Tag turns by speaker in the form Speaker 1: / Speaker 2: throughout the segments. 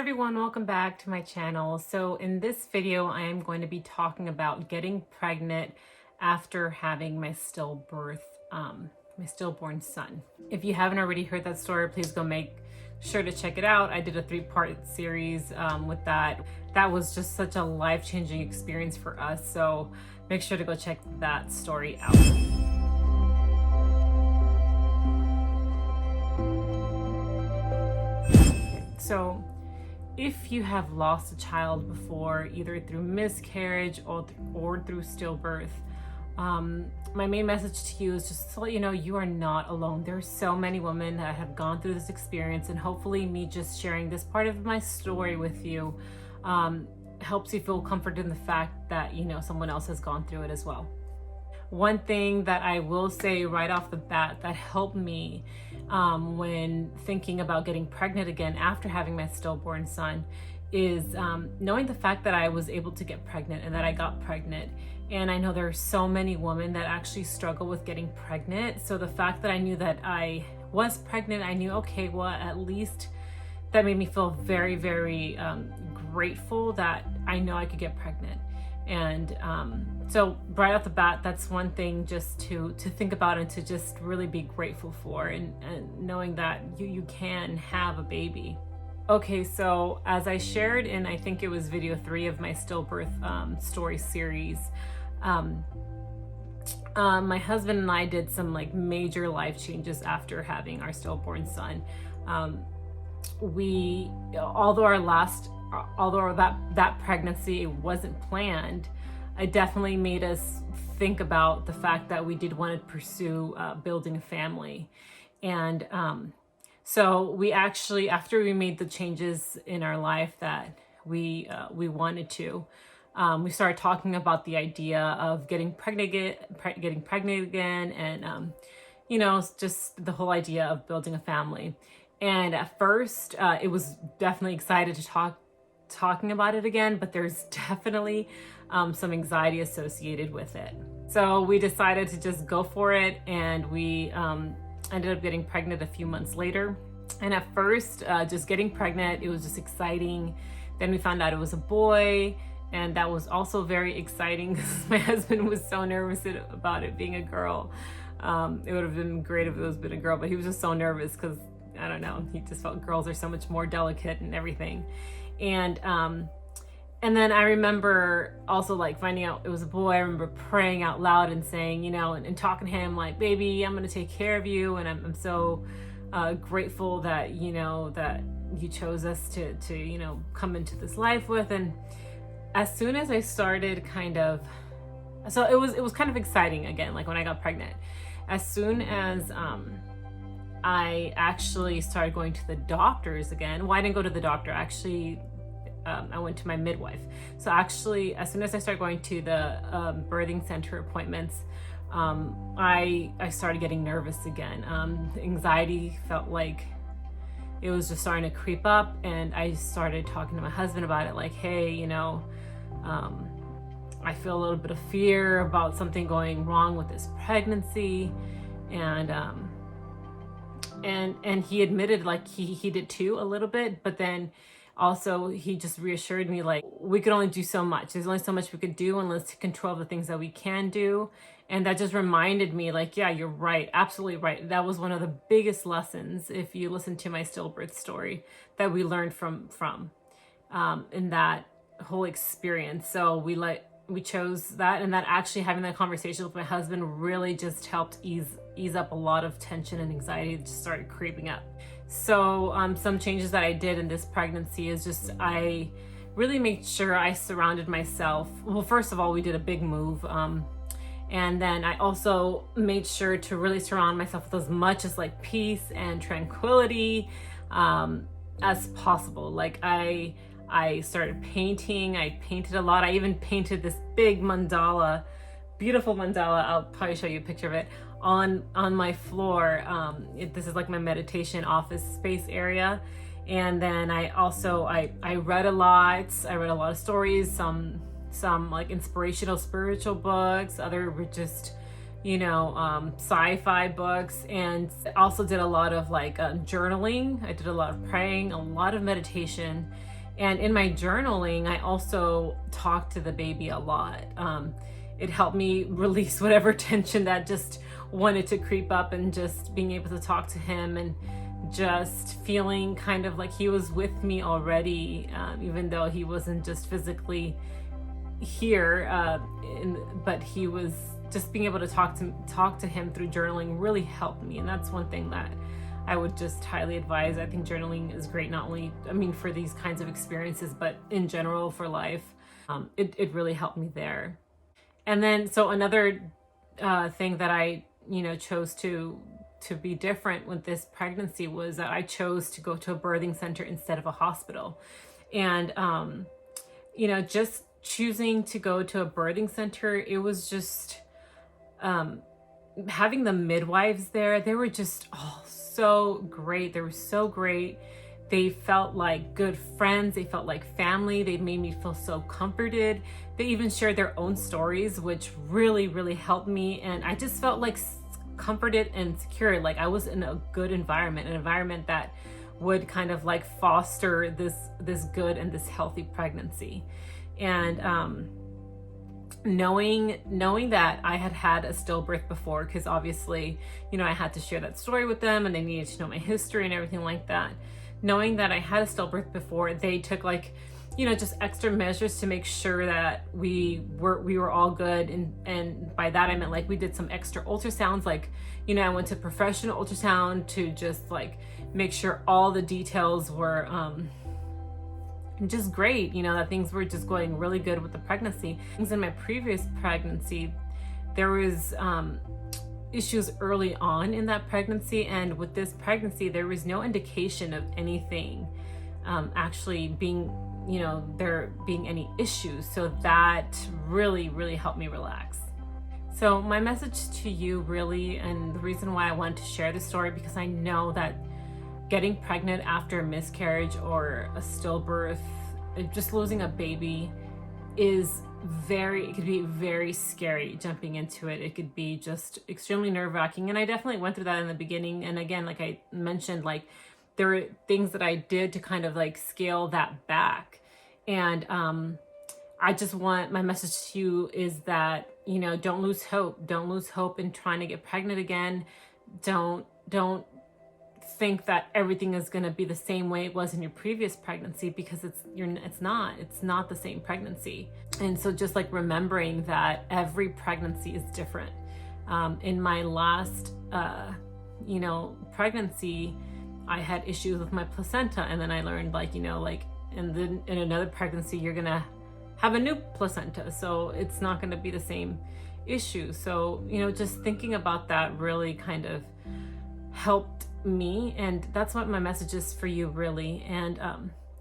Speaker 1: everyone, welcome back to my channel. So in this video, I am going to be talking about getting pregnant after having my stillbirth, my stillborn son. If you haven't already heard that story, please go make sure to check it out. I did a 3-part series with that. That was just such a life-changing experience for us. So make sure to go check that story out. So if you have lost a child before, either through miscarriage or through stillbirth, my main message to you is just to let you know you are not alone. There are so many women that have gone through this experience, and hopefully me just sharing this part of my story with you helps you feel comforted in the fact that, you know, someone else has gone through it as well. One thing that I will say right off the bat that helped me when thinking about getting pregnant again after having my stillborn son is knowing the fact that I was able to get pregnant and that I got pregnant. And I know there are so many women that actually struggle with getting pregnant. So the fact that I knew that I was pregnant, I knew, okay, well, at least that made me feel very, very grateful that I know I could get pregnant. And so right off the bat, that's one thing just to think about and to just really be grateful for, and knowing that you can have a baby. Okay, so as I shared in, I think it was video 3 of my stillbirth story series, my husband and I did some like major life changes after having our stillborn son. Although that pregnancy wasn't planned, it definitely made us think about the fact that we did want to pursue building a family. And so we actually, after we made the changes in our life that we wanted to, we started talking about the idea of getting pregnant again, and you know, just the whole idea of building a family. And at first, it was definitely excited to talking about it again, but there's definitely some anxiety associated with it. So we decided to just go for it, and we ended up getting pregnant a few months later. And at first, just getting pregnant, it was just exciting. Then we found out it was a boy, and that was also very exciting because my husband was so nervous about it being a girl. It would have been great if it was been a girl, but he was just so nervous because, I don't know, he just felt girls are so much more delicate and everything. And then I remember also like finding out it was a boy. I remember praying out loud and saying, you know, and talking to him like, baby, I'm going to take care of you. And I'm so grateful that, you know, that you chose us to, you know, come into this life with. And as soon as I started so it was kind of exciting again, like when I got pregnant, as soon as, I actually started going to the doctors again. Well, I didn't go to the doctor. Actually, I went to my midwife. So actually, as soon as I started going to the birthing center appointments, I started getting nervous again. Anxiety felt like it was just starting to creep up, and I started talking to my husband about it, like, hey, you know, I feel a little bit of fear about something going wrong with this pregnancy. And he admitted like he did too a little bit, but then also he just reassured me like we could only do so much. There's only so much we could do unless to control the things that we can do. And that just reminded me like, yeah, you're right, absolutely right. That was one of the biggest lessons, if you listen to my stillbirth story, that we learned from in that whole experience. So we chose that, and that actually having that conversation with my husband really just helped ease up a lot of tension and anxiety that just started creeping up. So some changes that I did in this pregnancy is just I really made sure I surrounded myself. Well, first of all, we did a big move. And then I also made sure to really surround myself with as much as like peace and tranquility as possible. Like I started painting. I painted a lot. I even painted this big mandala, beautiful mandala. I'll probably show you a picture of it on my floor. This is like my meditation office space area. And then I also, I read a lot. I read a lot of stories, some like inspirational spiritual books, other were just, you know, sci-fi books, and also did a lot of like journaling. I did a lot of praying, a lot of meditation. And in my journaling, I also talked to the baby a lot. It helped me release whatever tension that just wanted to creep up, and just being able to talk to him and just feeling kind of like he was with me already, even though he wasn't just physically here, but he was just being able to talk to him through journaling really helped me. And that's one thing that I would just highly advise. I think journaling is great, not only, for these kinds of experiences, but in general for life. It really helped me there. And then, so another thing that I, chose to be different with this pregnancy was that I chose to go to a birthing center instead of a hospital. And, just choosing to go to a birthing center, it was just, having the midwives there, they were just all so great. They were so great. They felt like good friends. They felt like family. They made me feel so comforted. They even shared their own stories, which really, really helped me. And I just felt like comforted and secure. Like I was in a good environment, an environment that would kind of like foster this good and this healthy pregnancy. And knowing that I had a stillbirth before, because obviously, I had to share that story with them, and they needed to know my history and everything like that. Knowing that I had a stillbirth before, they took just extra measures to make sure that we were all good. And by that I meant we did some extra ultrasounds. I went to professional ultrasound to just make sure all the details were just great, that things were just going really good with the pregnancy. In my previous pregnancy, there was issues early on in that pregnancy, and with this pregnancy there was no indication of anything actually being, there being any issues. So that really, really helped me relax. So my message to you really, and the reason why I wanted to share this story, because I know that getting pregnant after a miscarriage or a stillbirth, just losing a baby, it could be very scary jumping into it. It could be just extremely nerve-wracking. And I definitely went through that in the beginning. And again, like I mentioned, there were things that I did to kind of scale that back. And I just want, my message to you is that, don't lose hope. Don't lose hope in trying to get pregnant again. Don't think that everything is going to be the same way it was in your previous pregnancy, because it's not the same pregnancy. And so just remembering that every pregnancy is different. In my last pregnancy, I had issues with my placenta, and then I learned and then in another pregnancy you're gonna have a new placenta, so it's not going to be the same issue. So just thinking about that really kind of helped me, and that's what my message is for you really. And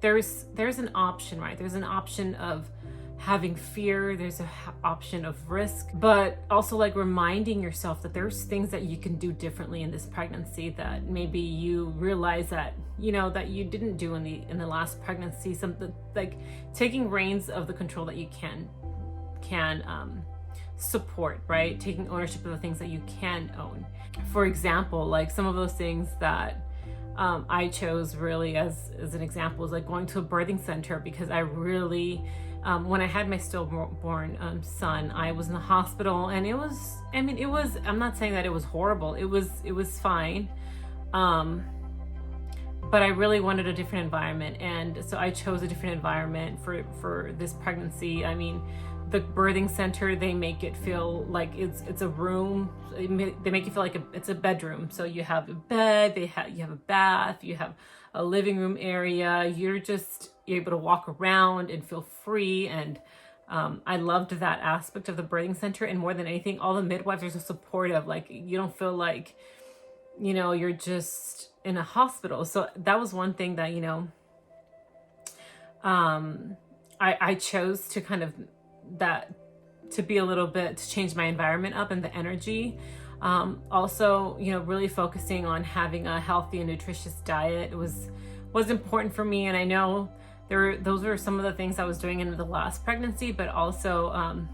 Speaker 1: there's an option, right? There's an option of having fear, there's an option of risk, but also reminding yourself that there's things that you can do differently in this pregnancy that maybe you realize that that you didn't do in the last pregnancy. Something taking reins of the control that you can support, right? Taking ownership of the things that you can own. For example, some of those things that I chose really as an example is going to a birthing center, because I really, when I had my stillborn son, I was in the hospital, and I'm not saying that it was horrible. It was fine. But I really wanted a different environment, and so I chose a different environment for this pregnancy. The birthing center, they make it feel like it's a room. They make you feel like it's a bedroom. So you have a bed, you have a bath, you have a living room area. You're able to walk around and feel free. And I loved that aspect of the birthing center. And more than anything, all the midwives are so supportive. You don't feel like, you're just in a hospital. So that was one thing that, I chose to kind of to be a little bit, to change my environment up and the energy. Also, really focusing on having a healthy and nutritious diet was important for me. And I know those were some of the things I was doing in the last pregnancy, but also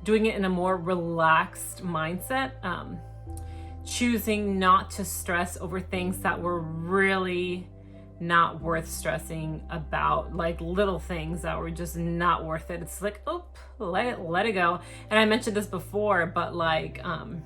Speaker 1: doing it in a more relaxed mindset, choosing not to stress over things that were really not worth stressing about, like little things that were just not worth it. It's like, oh, let it go. And I mentioned this before, but like, and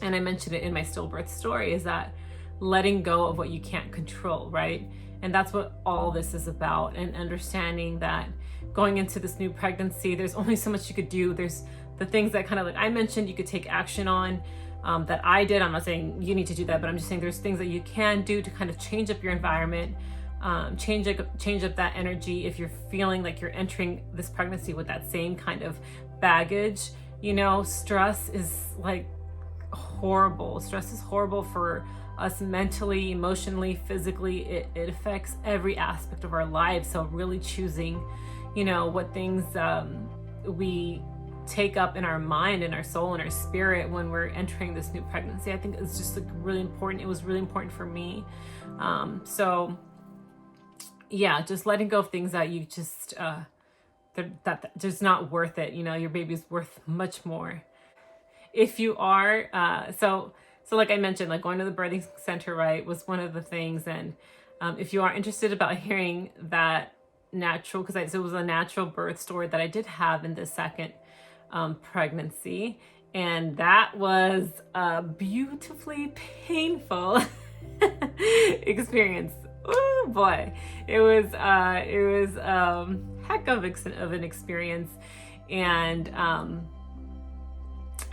Speaker 1: I mentioned it in my stillbirth story, is that letting go of what you can't control, right? And that's what all this is about. And understanding that going into this new pregnancy, there's only so much you could do. There's the things that kind of, like I mentioned, you could take action on, that I did. I'm not saying you need to do that, but I'm just saying there's things that you can do to kind of change up your environment, change up that energy. If you're feeling like you're entering this pregnancy with that same kind of baggage, you know, stress is like horrible. Stress is horrible for us mentally, emotionally, physically. It affects every aspect of our lives. So really choosing, you know, what things we take up in our mind and our soul and our spirit when we're entering this new pregnancy. I think it's just like really important. It was really important for me. So yeah, just letting go of things that you just that just not worth it. You know, your baby's worth much more. If you are so like I mentioned, like going to the birthing center, right, was one of the things. And if you are interested about hearing that natural, because it was a natural birth story that I did have in the second pregnancy, and that was a beautifully painful experience. Oh boy, it was heck of an experience, and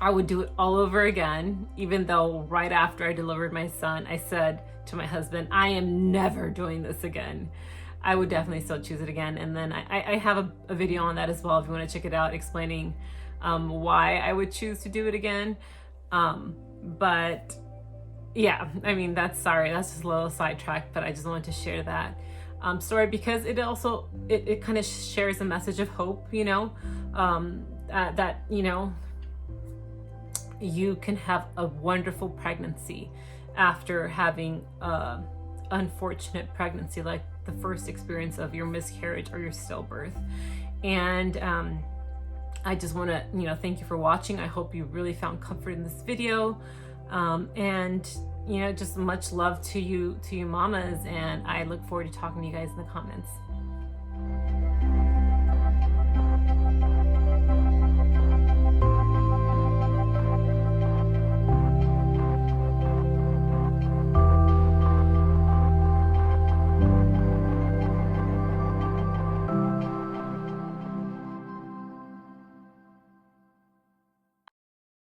Speaker 1: I would do it all over again. Even though right after I delivered my son, I said to my husband, I am never doing this again. I would definitely still choose it again. And then I have a video on that as well if you want to check it out, explaining why I would choose to do it again. But yeah, I mean, that's just a little sidetrack, but I just wanted to share that story because it also, it kind of shares a message of hope, you know, that, you know, you can have a wonderful pregnancy after having a unfortunate pregnancy, like the first experience of your miscarriage or your stillbirth. And I just want to, you know, thank you for watching. I hope you really found comfort in this video. And, you know, just much love to you mamas. And I look forward to talking to you guys in the comments.